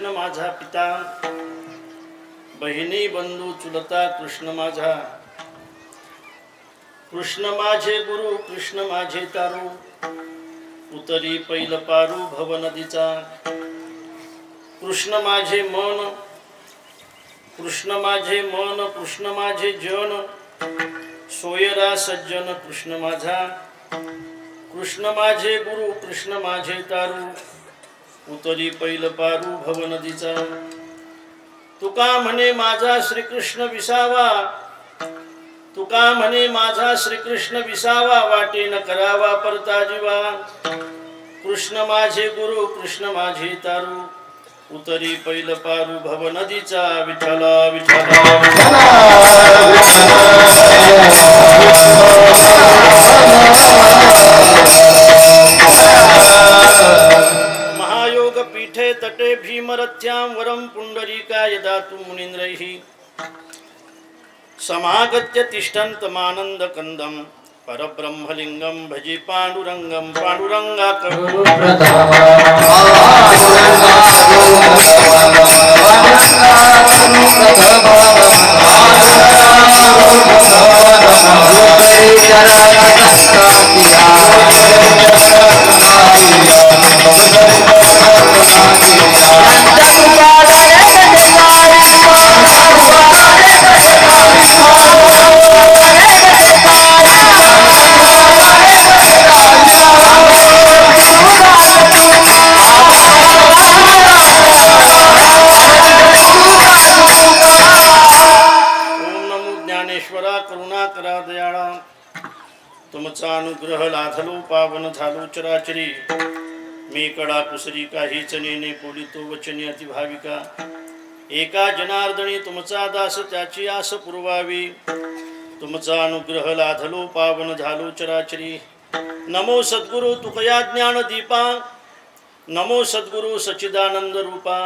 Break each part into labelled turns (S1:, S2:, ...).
S1: कृष्ण माझा पिता, बहिणी बंधू चुलता कृष्ण माझा, कृष्ण माझे गुरु कृष्ण माझे तारू, उतरी पैल पारू भव नदीचा, कृष्ण माझे मन कृष्ण माझे मन कृष्ण माझे जन, सोयरा सज्जन कृष्ण माझा, कृष्ण माझे गुरु कृष्ण माझे तारू, उतरी पैल पारू भव नदीचा, तुका म्हणे माझा श्रीकृष्ण विसावा, तुका म्हणे माझा श्रीकृष्ण विसावा, वाटेन करावा परता जीवा, कृष्ण माझे गुरु कृष्ण माझे तारू, उतरी पैल पारू भव नदीचा, विठ्ठला विठ्ठला महायोग पीठे तटे भीमरथ्यां वरं पुंडरीकाय दातु मुनीन्द्रैः, समागत्य तिष्ठन्तमानन्दकन्दं परब्रह्मलिंगं भजे पांडुरंगं, पांडुरंगा तुमचा अनुग्रह लाधलो पावन झालो चराचरी, मी कडा कुसरी काहीच नेने पोलितो वचनी अतिभाविका, एका जनार्दनी तुमचा दास त्याची आस पुरवावी, तुमचा अनुग्रह लाधलो पावन झालो चराचरी, नमो सद्गुरु तुकया ज्ञान दीपा, नमो सद्गुरु सच्चिदानंद रूपा,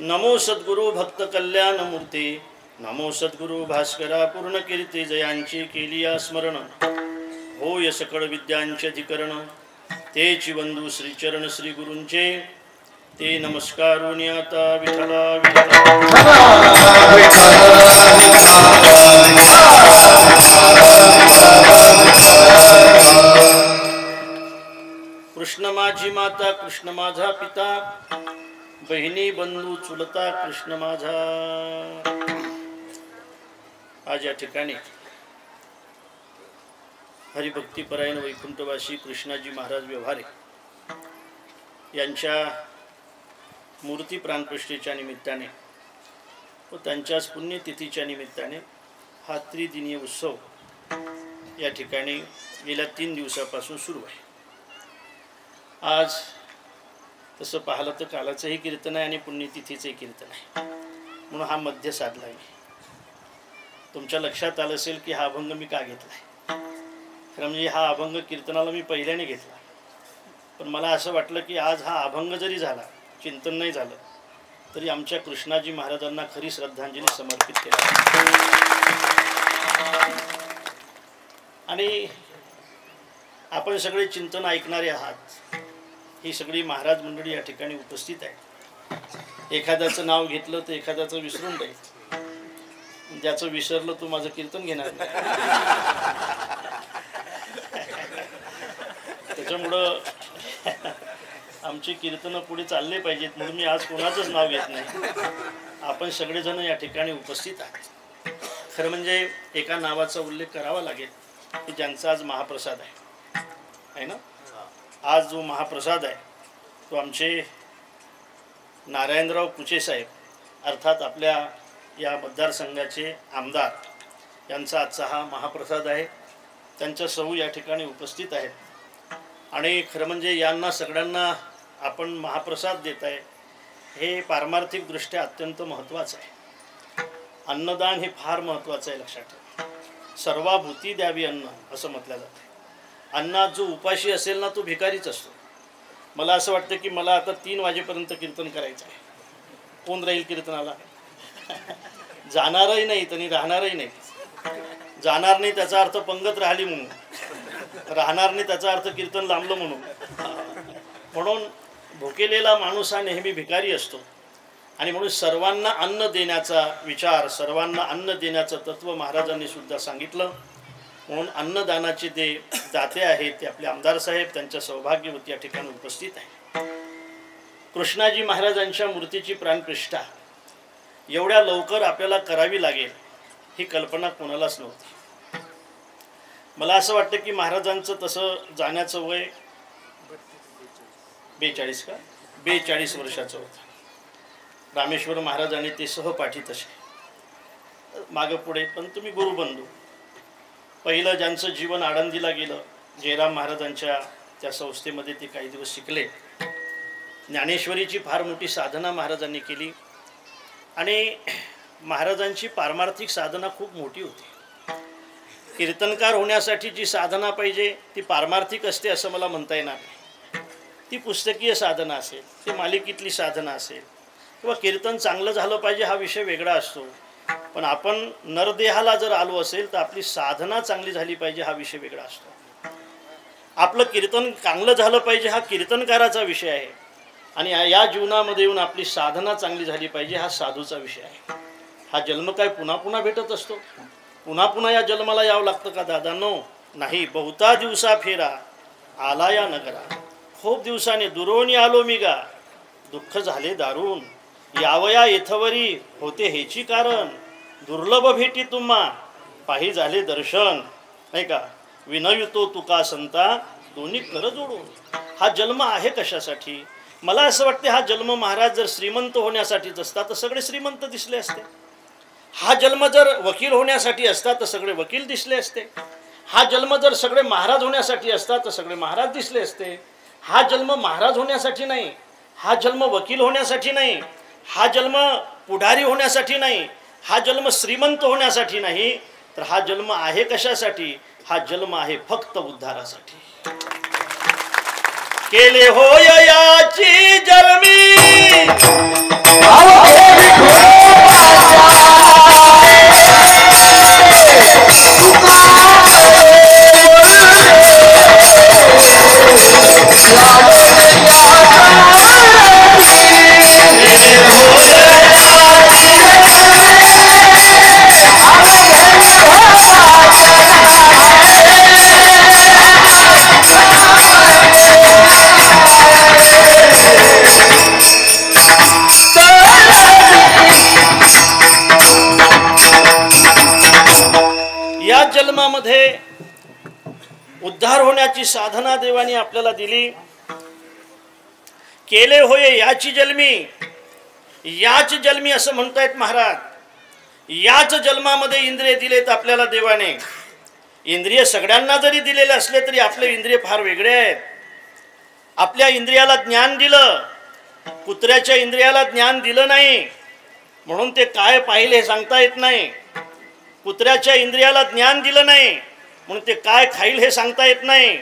S1: नमो सद्गुरु भक्त कल्याण मूर्ती, नमो सद्गुरु भास्करा पूर्ण कीर्ती, जयांची केली स्मरण, होय सकळ विद्यांचे अधिकरण, तेची बंधू श्रीचरण श्री गुरूंचे, ते नमस्कारोनी आता विठला कृष्ण माझी माता कृष्ण माझा पिता, बहिणी बंधू चुलता कृष्ण माझा. आज या ठिकाणी हरिभक्तीपरायण वैकुंठवासी कृष्णाजी महाराज व्यवहारे यांच्या मूर्ती प्राणप्रतिष्ठेच्या निमित्ताने व त्यांच्याच पुण्यतिथीच्या निमित्ताने हा त्रिदिनीय उत्सव या ठिकाणी गेल्या 3 दिवसापासून सुरू आहे. आज तसं पाहिलं तर कालाचंही कीर्तन आहे आणि पुण्यतिथीचंही कीर्तन आहे, म्हणून हा मध्य साधला आहे. तुमच्या लक्षात आलं असेल की हा अभंग मी का घेतला आहे. खरं म्हणजे हा अभंग कीर्तनाला मी पहिल्याने घेतला, पण मला असं वाटलं की आज हा अभंग जरी झाला, चिंतन नाही झालं तरी आमच्या कृष्णाजी महाराजांना खरी श्रद्धांजली समर्पित केली. आणि आपण सगळे चिंतन ऐकणारे आहात, ही सगळी महाराज मंडळी या ठिकाणी उपस्थित आहे. एखाद्याचं नाव घेतलं तर एखाद्याचं विसरून जाईल, ज्याचं विसरलं तो माझं कीर्तन घेणार नाही. त्याच्यामुळं आमची कीर्तनं पुढे चालले पाहिजेत, म्हणून मी आज कोणाचंच नाव घेत नाही. आपण सगळेजण या ठिकाणी उपस्थित आहात. खरं म्हणजे एका नावाचा उल्लेख करावा लागेल की ज्यांचा आज महाप्रसाद आहे ना. आज जो महाप्रसाद आहे तो आमचे नारायणराव कुचे साहेब अर्थात आपल्या या मतदारसंघाचे आमदार यांचा आजचा हा महाप्रसाद आहे. त्यांच्या सौ या ठिकाणी उपस्थित आहेत. आणि खरं म्हणजे यांना सगळ्यांना आपण महाप्रसाद देत आहे हे पारमार्थिकदृष्ट्या अत्यंत महत्त्वाचं आहे. अन्नदान हे फार महत्त्वाचं आहे, लक्षात ठेवा. सर्वाभूती द्यावी अन्न असं म्हटलं जातं. अन्नात जो उपाशी असेल ना तो भिकारीच असतो. मला असं वाटतं की मला आता 3 वाजेपर्यंत कीर्तन करायचं आहे. कोण राहील कीर्तनाला? जाणारही नाही आणि राहणारही नाही. जाणार नाही त्याचा अर्थ पंगत राहिली म्हणून, राहणार नाही त्याचा अर्थ कीर्तन लांबलं म्हणून. म्हणून भुकेलेला माणूस हा नेहमी भिकारी असतो. आणि म्हणून सर्वांना अन्न देण्याचा विचार, सर्वांना अन्न देण्याचं तत्त्व महाराजांनी सुद्धा सांगितलं. म्हणून अन्नदानाचे ते दाते आहेत ते आपले आमदार साहेब, त्यांच्या सौभाग्यवती या ठिकाणी उपस्थित आहे. कृष्णाजी महाराजांच्या मूर्तीची प्राणप्रतिष्ठा एवढ्या लवकर आपल्याला करावी लागेल ही कल्पना कोणालाच नव्हती. मला असं वाटतं की महाराजांचं तसं जाण्याचं वय 42 का 42 वर्षाचं होतं. रामेश्वर महाराजांनी ते सहपाठी तसे मागं पुढे, पण तुम्ही गुरुबंधू. पहिलं ज्यांचं जीवन आळंदीला गेलं, जयराम महाराजांच्या त्या संस्थेमध्ये ते काही दिवस शिकले. ज्ञानेश्वरीची फार मोठी साधना महाराजांनी केली आणि महाराजांची पारमार्थिक साधना खूप मोठी होती. कीर्तनकार होण्यासाठी जी साधना पाहिजे ती पारमार्थिक असते असं मला म्हणता येणार नाही. ती पुस्तकीय साधना असेल, ती मालिकेतली साधना असेल, किंवा कीर्तन चांगलं झालं पाहिजे हा विषय वेगळा असतो. पण आपण नरदेहाला जर आलो असेल तर आपली साधना चांगली झाली पाहिजे हा विषय वेगळा असतो. आपलं कीर्तन चांगलं झालं पाहिजे हा कीर्तनकाराचा विषय आहे, आणि या जीवनामध्ये येऊन आपली साधना चांगली झाली पाहिजे हा साधूचा विषय आहे. हा जन्म काय पुन्हा पुन्हा भेटत असतो? पुन्हा पुन्हा या जन्माला यावं लागतं का दादांनो? नाही. बहुता दिवसा फेरा आला या नगरा, खूप दिवसाने दुरोणी आलो मी गा, दुःख झाले दारुण, यावया येथवरी होते हेची कारण, दुर्लभ भेटी तुम्हा पाही झाले दर्शन, नाही का? विनयुतो तुका संता दोन्ही कर जोडून. हा जन्म आहे कशासाठी? मला असं वाटते हा जन्म महाराज जर श्रीमंत होण्यासाठीच असता तर सगळे श्रीमंत दिसले असते. हा जन्म जर वकील होण्यासाठी असता तर सगळे वकील दिसले असते. हा जन्म जर सगळे महाराज होण्यासाठी असता तर सगळे महाराज दिसले असते. हा जन्म महाराज होण्यासाठी नाही, हा जन्म वकील होण्यासाठी नाही, हा जन्म पुढारी होण्यासाठी नाही, हा जन्म श्रीमंत होण्यासाठी नाही, तर हा जन्म आहे कशासाठी? हा जन्म आहे फक्त उद्धारासाठी. केले होय याची जन्मी जन्मामध्ये उद्धार होण्याची साधना देवाने आपल्याला दिली. केले होय याची जन्मी, याच जन्मी असं म्हणतायत महाराज. याच जन्मामध्ये इंद्रिय दिलेत आपल्याला देवाने. इंद्रिय सगळ्यांना जरी दिलेले असले तरी आपले इंद्रिय फार वेगळे आहेत. आपल्या इंद्रियाला ज्ञान दिलं, कुत्र्याच्या इंद्रियाला ज्ञान दिलं नाही, म्हणून ते काय पाहिले हे सांगता येत नाही. कुत्र्याच्या इंद्रियाला ज्ञान दिलं नाही म्हणून ते काय खाईल हे सांगता येत नाही.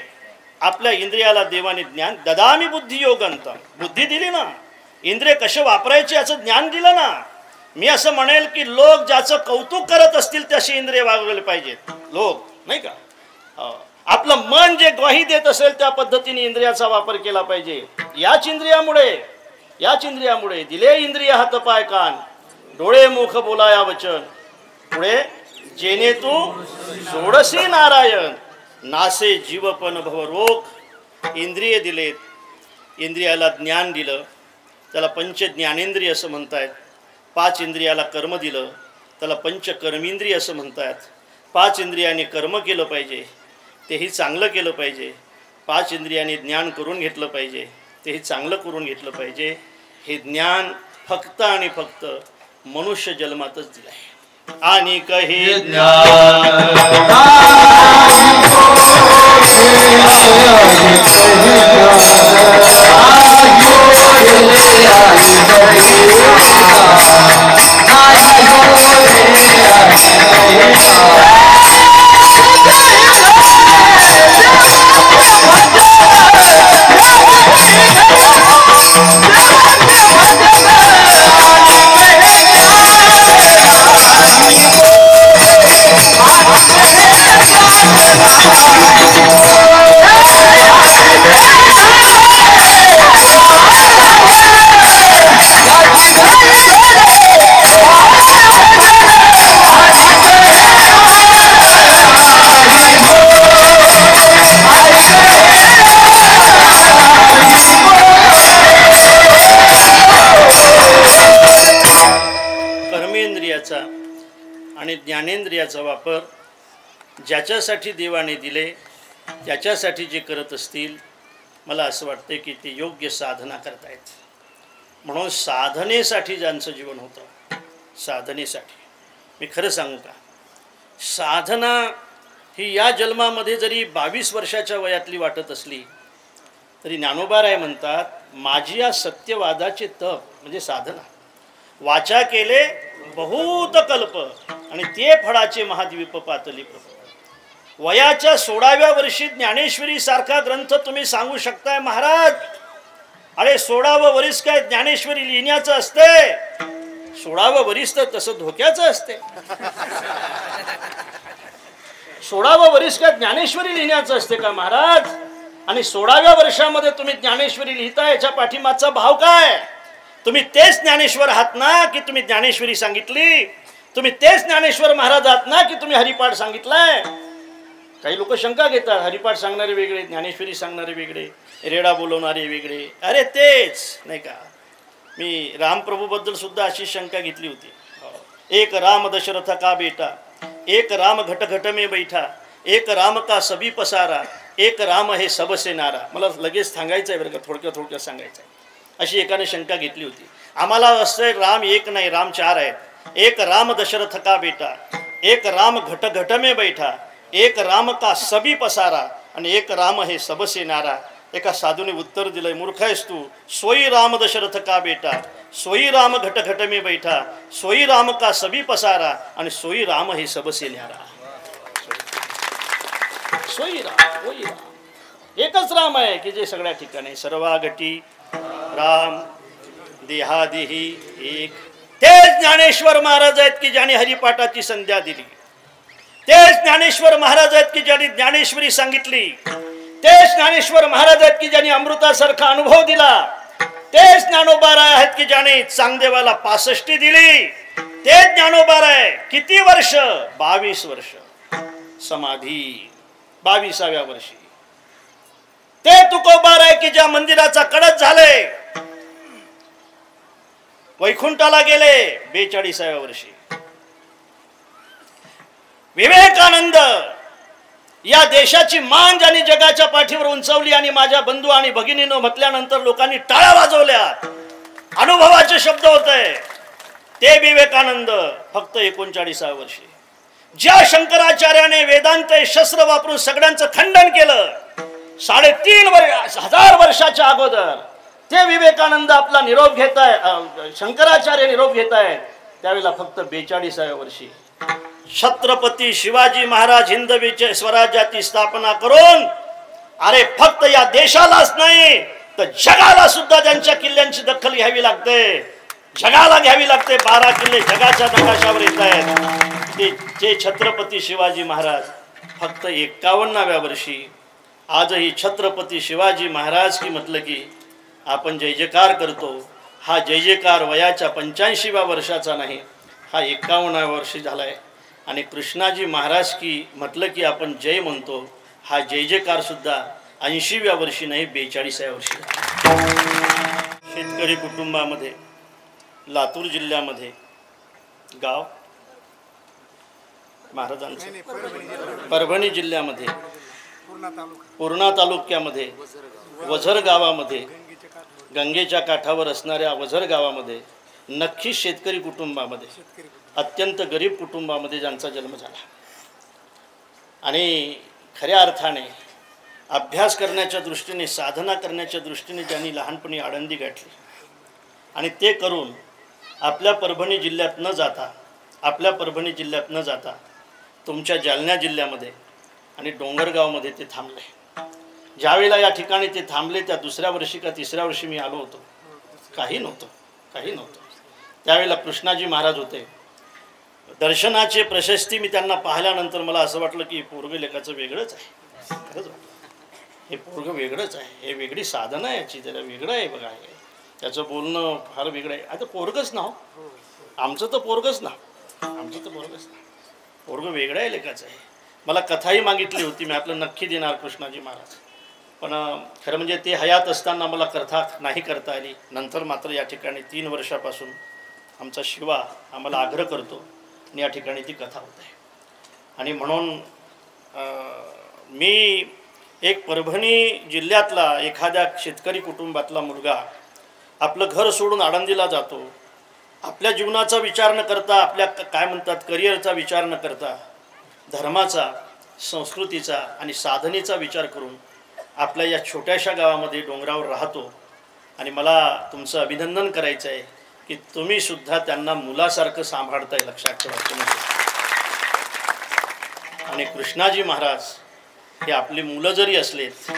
S1: आपल्या इंद्रियाला देवाने ज्ञान ददामी बुद्धी योगंत, बुद्धी दिली ना, इंद्रिय कसे वापरायचे याचं ज्ञान दिलं ना. मी असं म्हणेल की लोक ज्याचं कौतुक करत असतील तशी इंद्रिय वागवले पाहिजेत लोक, नाही का? आपलं मन जे ग्वाही देत असेल त्या पद्धतीने इंद्रियाचा वापर केला पाहिजे. याच इंद्रियामुळे दिले इंद्रिय हात पाय कान, डोळे मुख बोलाया वचन, पुढे जेने तू सोडसी नारायण, नासे जीवपन भव रोग. इंद्रिय दिलेत, इंद्रियाला ज्ञान दिलं, त्याला पंच ज्ञानेंद्रिय असं म्हणतायत. 5 इंद्रियाला कर्म दिलं, त्याला पंच कर्मेंद्रिय असं म्हणतात. 5 इंद्रियाने कर्म केलं पाहिजे, तेही चांगलं केलं पाहिजे. 5 इंद्रियाने ज्ञान करून घेतलं पाहिजे, तेही चांगलं करून घेतलं पाहिजे. हे ज्ञान फक्त आणि फक्त मनुष्य जन्मातच दिलं आहे. आणि कही आणि ज्ञानेंद्रियाचा वापर ज्याच्यासाठी देवाने दिले त्याच्यासाठी जे करत असतील, मला असं वाटतं की ते योग्य साधना करतायत. म्हणून साधनेसाठी ज्यांचं जीवन होतं, साधनेसाठी मी खरं सांगू का, साधना ही या जन्मामध्ये जरी 22 वर्षाच्या वयातली वाटत असली तरी ज्ञानोबाराय म्हणतात, माझी या सत्यवादाचे तप म्हणजे साधना. वाचा केले बहुत कल्प आणि ते फळाचे महाद्वीप पातली प्रभ. वयाच्या 16व्या वर्षी ज्ञानेश्वरी सारखा ग्रंथ तुम्ही सांगू शकताय महाराज. अरे 16वं वरीस काय ज्ञानेश्वरी लिहिण्याचं असते, 16वं वरीस तर तसं धोक्याचं असते. 16वं वरीस काय ज्ञानेश्वरी लिहिण्याचं असते का महाराज? आणि 16व्या वर्षामध्ये तुम्ही ज्ञानेश्वरी लिहिता, याच्या पाठीमागचा भाव काय? तुम्ही तेच ज्ञानेश्वर आहात ना की तुम्ही ज्ञानेश्वरी सांगितली? तुम्ही तेच ज्ञानेश्वर महाराज आहात ना की तुम्ही हरिपाठ सांगितलाय? काही लोक शंका घेतात, हरिपाठ सांगणारे वेगळे, ज्ञानेश्वरी सांगणारे वेगळे, रेडा बोलवणारे वेगळे. अरे तेच नाही का. मी रामप्रभूबद्दल सुद्धा अशी शंका घेतली होती. एक राम दशरथ का बेटा, एक राम घट घट में बैठा, एक राम का सभी पसारा, एक राम हे सबसे नारा. मला लगेच सांगायचं आहे बरं का, थोडक्यात सांगायचं आहे. अशी एकाने शंका घेतली होती. आम्हाला असं राम एक नाही, राम 4 आहेत. एक राम दशरथ का बेटा, एक राम घट घट में बैठा, एक राम का सभी पसारा आणि एक राम हे सबसे नारा. एका साधूने उत्तर दिलंय, मूर्ख आहेस तू. सोई राम दशरथ का बेटा, सोई राम घट घट में बैठा, सोई राम का सभी पसारा आणि सोई राम हे सबसे न्यारा. सोई राम, सोई राम, एकच राम आहे की जे सगळ्या ठिकाणी सर्वागटी राम देहादेही एक. तेच ज्ञानेश्वर महाराज आहेत की ज्याने हरिपाठाची संध्या दिली. तेच ज्ञानेश्वर महाराज आहेत की ज्यांनी ज्ञानेश्वरी सांगितली. तेच ज्ञानेश्वर महाराज आहेत की ज्यांनी अमृतासारखा अनुभव दिला. तेच ज्ञानोबाराय आहेत की ज्याने चांगदेवाला 65 दिली. तेच ज्ञानोबाराय किती वर्ष? 22 वर्ष समाधी, 22व्या वर्षी. ते तुकोबाराय की ज्या मंदिराचा कडक झाले, वैकुंठाला गेले 42व्या वर्षी. विवेकानंद या देशाची मान ज्यांनी जगाच्या पाठीवर उंचवली आणि माझ्या बंधू आणि भगिनींनो म्हटल्यानंतर लोकांनी टाळ्या वाजवल्या, अनुभवाचे शब्द होते, ते विवेकानंद फक्त 39व्या वर्षी. ज्या शंकराचार्याने वेदांत शस्त्र वापरून सगळ्यांचं खंडन केलं 3,500 वर्षाच्या अगोदर, ते विवेकानंद आपला निरोप घेताय, शंकराचार्य निरोप घेतायत त्यावेळेला फक्त 42व्या वर्षी. छत्रपती शिवाजी महाराज हिंदवी स्वराज्याची स्थापना करून, अरे फक्त या देशालाच नाही तर जगाला सुद्धा त्यांच्या किल्ल्यांची दखल घ्यावी लागते, जगाला घ्यावी लागते. 12 किल्ले जगाच्या नकाशावर येत आहेत. ते छत्रपती शिवाजी महाराज फक्त 51व्या वर्षी. आजही छत्रपती शिवाजी महाराज की म्हटलं की आपण जय जयकार करतो. हा जय जयकार वयाच्या 85व्या वर्षाचा नाही, हा 51व्या वर्षी झालाय. आणि कृष्णाजी महाराज की म्हटलं की आपण जय म्हणतो, हा जय जयकार सुद्धा 80व्या वर्षी नाही 42व्या वर्षी. शेतकरी कुटुंबामध्ये लातूर जिल्ह्यामध्ये गाव महाराजांचं, परभणी जिल्ह्यामध्ये पूर्णा तालुक्यामध्ये वझर गावामध्ये, गंगेच्या काठावर असणाऱ्या वझर गावामध्ये नक्की शेतकरी कुटुंबामध्ये, अत्यंत गरीब कुटुंबामध्ये ज्यांचा जन्म झाला आणि खऱ्या अर्थाने अभ्यास करण्याच्या दृष्टीने, साधना करण्याच्या दृष्टीने ज्यांनी लहानपणी आळंदी गाठली आणि ते करून आपल्या परभणी जिल्ह्यात न जाता तुमच्या जालना जिल्ह्यामध्ये आणि डोंगरगावमध्ये ते थांबले. ज्यावेळेला या ठिकाणी ते थांबले त्या 2ऱ्या वर्षी का 3ऱ्या वर्षी मी आलो होतो. काही नव्हतं. त्यावेळेला कृष्णाजी महाराज होते. दर्शनाचे प्रशस्ती मी त्यांना पाहिल्यानंतर मला असं वाटलं की पोरग लेखाचं वेगळंच आहे. खरंच हे पोरग वेगळंच आहे, हे वेगळी साधना आहे याची, त्याला वेगळं आहे बघा, हे त्याचं बोलणं फार वेगळं आहे. आता पोरगच ना, आमचं तर पोरगच ना, पोरग वेगळं आहे लेखाचं आहे. मला कथाही मागितली होती, मी आपलं नक्की देणार कृष्णाजी महाराज, पण खरं म्हणजे ते हयात असताना मला कथा नाही करता आली. नंतर मात्र या ठिकाणी 3 वर्षापासून आमचा शिवा आम्हाला आग्रह करतो आणि या ठिकाणी ती कथा होत आहे. आणि म्हणून मी एक परभणी जिल्ह्यातला एखाद्या शेतकरी कुटुंबातला मुलगा आपलं घर सोडून आळंदीला जातो, आपल्या जीवनाचा विचार न करता, आपल्या काय म्हणतात करिअरचा विचार न करता, धर्माचा, संस्कृतीचा आणि साधनेचा विचार करून आपल्या या छोट्याशा गावामध्ये डोंगरावर राहतो. आणि मला तुमचं अभिनंदन करायचं आहे की तुम्ही सुद्धा त्यांना मुलासारखं सांभाळताय, लक्षात ठेवा तुम्ही. आणि कृष्णाजी महाराज हे आपली मुलं जरी असलेत,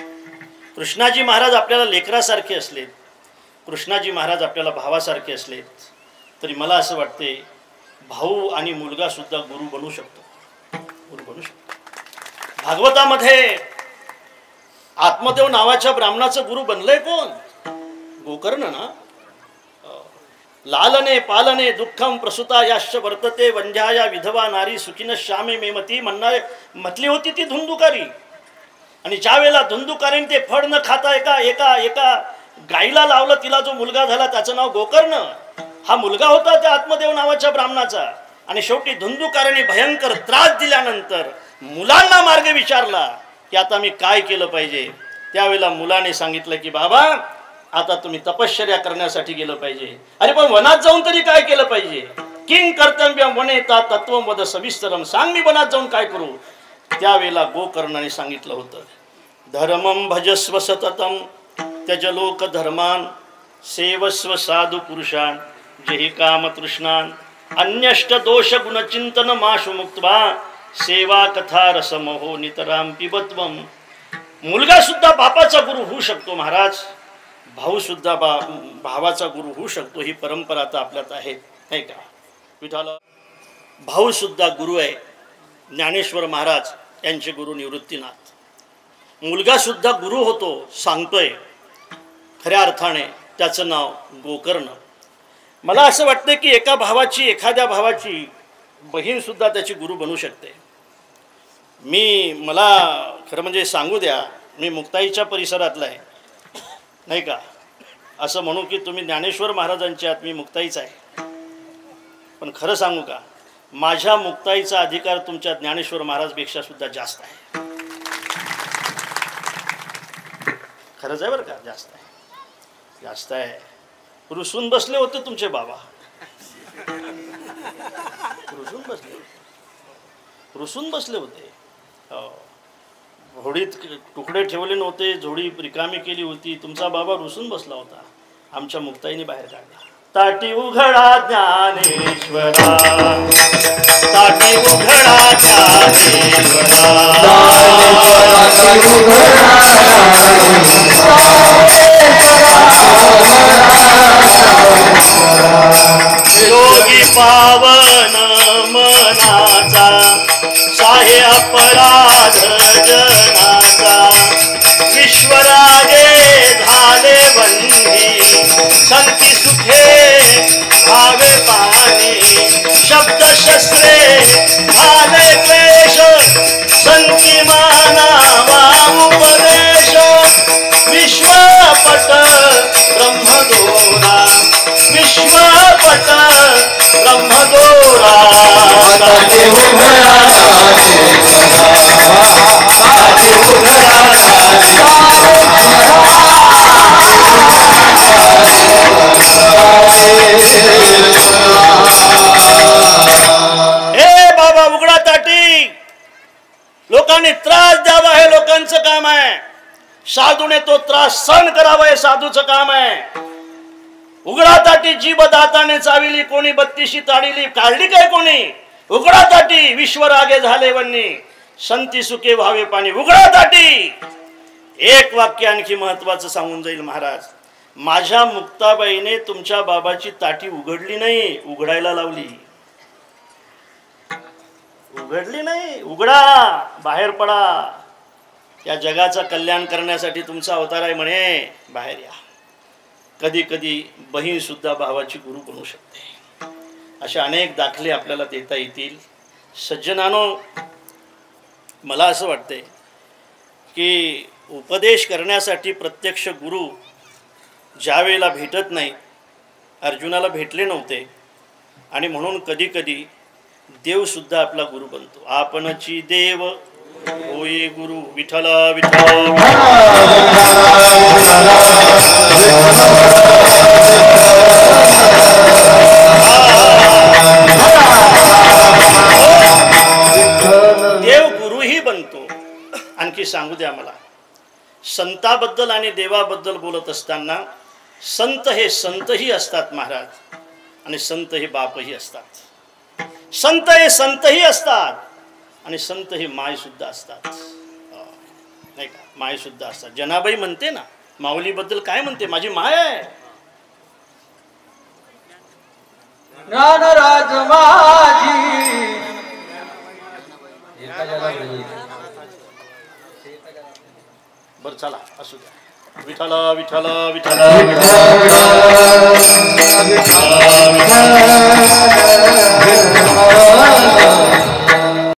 S1: कृष्णाजी महाराज आपल्याला लेकरासारखे असलेत, कृष्णाजी महाराज आपल्याला भावासारखे असलेत, तरी मला असं वाटते भाऊ आणि मुलगा सुद्धा गुरु बनू शकतो, गुरु बनू शकतो. भागवतामध्ये आत्मदेव नावाच्या ब्राह्मणाचं गुरु बनलंय कोण? गोकर्ण ना. लालने पालने दुःखम प्रसूता याश्च वर्तते वंध्याया विधवा नारी सुखीन श्यामे मेमती म्हणणारे म्हटली होती ती धुंदुकारी. आणि ज्या वेळेला धुंदुकारीने ते फळ न खाता एका एका एका गाईला लावलं, तिला जो मुलगा झाला त्याचं नाव गोकर्ण. हा मुलगा होता त्या आत्मदेव नावाच्या ब्राह्मणाचा. आणि शेवटी धुंदुकाराने भयंकर त्रास दिल्यानंतर मुलांना मार्ग विचारला की आता मी काय केलं पाहिजे. त्यावेळेला मुलाने सांगितलं की बाबा आता तुम्ही तपश्चर्या करण्यासाठी गेलं पाहिजे. अरे पण वनात जाऊन तरी काय केलं पाहिजे? किंग कर्तव्यम वनेता तत्वम वद सविस्तरम, सांग मी वनात जाऊन काय करू. त्यावेळेला गोकर्णाने सांगितलं होतं धर्मम भजस्व सततम त्यज लोक धर्मान सेवस्व साधु पुरुषान जहि काम तृष्णान अन्यष्ट दोष गुणचिंतन माशु मुक्त्वा सेवा कथा रसमोहो नितराम पिबत्वम. मुलगा सुद्धा बापाचा गुरु होऊ शकतो महाराज, भाऊ सुद्धा भावाचा गुरु होऊ शकतो. ही परंपरा आता आपल्यात आहे, नाही का? विठाला भाऊ सुद्धा गुरु आहे. ज्ञानेश्वर महाराज यांचे गुरु निवृत्तीनाथ. मुलगा सुद्धा गुरु होतो, सांगतोय खऱ्या अर्थाने त्याचं नाव गोकर्ण. मला असं वाटतं की एका भावाची, एखाद्या भावाची बहीण सुद्धा त्याची गुरु बनू शकते. मला खरं म्हणजे सांगू द्या, मी मुक्ताईच्या परिसरातला आहे, नाही का? असं म्हणू की तुम्ही ज्ञानेश्वर महाराजांचे आहात, मी मुक्ताईचा आहे. पण खरं सांगू का, माझ्या मुक्ताईचा अधिकार तुमच्या ज्ञानेश्वर महाराजपेक्षा सुद्धा जास्त आहे. खरंच आहे बरं का, जास्त आहे, जास्त आहे. रुसून बसले होते तुमचे बाबा, रुसून बसले होते. होडीत तुकडे ठेवले नव्हते, झोडी रिकामी केली होती, तुमचा बाबा रुसून बसला होता. आमच्या मुक्ताईने बाहेर काढला. ताटी उघडा ज्ञानेश्वरा, ताटी उघडा ज्ञानेश्वरा, योगी पावन मनाचा साहे अपराध जनाचा, विश्वरागे झाले बंधी संती सुखे भावे पाणी, शब्द शस्त्रे झाले क्लेश संती मानावा उपदेश, विश्वपट ब्रह्मदोरा, विश्वपट ब्रह्मदोरा. हे बाबा उघडा ताटी. लोकांनी त्रास द्यावा हे लोकांचं काम आहे, साधूने तो त्रास सहन करावा हे साधूचं काम आहे. उघडा ताटी जीभ दाताने चाविली, कोणी बत्तीशी ताडिली, काढली काय कोणी? उघडा ताटी. विश्वरागे झाले वन्नी संती सुखे व्हावे पाणी. उघडा ताटी. एक वाक्य आणखी महत्वाचं सांगून जाईल महाराज. माझ्या मुक्ताबाईने तुमच्या बाबाची ताटी उघडली नाही, उघडायला लावली. उघडली नाही, उघडा, बाहेर पडा. या जगाचं कल्याण करण्यासाठी तुमचा अवतार आहे म्हणे, बाहेर या. कधी कधी बहीण सुद्धा भावाची गुरु बनू शकते. असे अनेक दाखले आपल्याला देता येतील. सज्जनानो, मला असं वाटते की उपदेश करण्यासाठी प्रत्यक्ष गुरु ज्या वेळेला भेटत नाही, अर्जुनाला भेटले नव्हते, आणि म्हणून कधी कधी देव सुद्धा आपला गुरु बनतो. आपणची देव होय गुरु. विठ्ठला विठ्ठला देव गुरुही बनतो. आणखी सांगू द्या मला, संताबद्दल आणि देवाबद्दल बोलत असताना संत हे संतही असतात महाराज, आणि संत हे बापही असतात. संत हे संतही असतात आणि संत हे माय सुद्धा असतात, नाही का? माय सुद्धा असतात. जनाबाई म्हणते ना माऊलीबद्दल, काय म्हणते? माझी माय आहे.
S2: ज्ञानराज माझी
S1: बर चला असू द्या. विठ्ठला विठ्ठला विठ्ठला विठ्ठला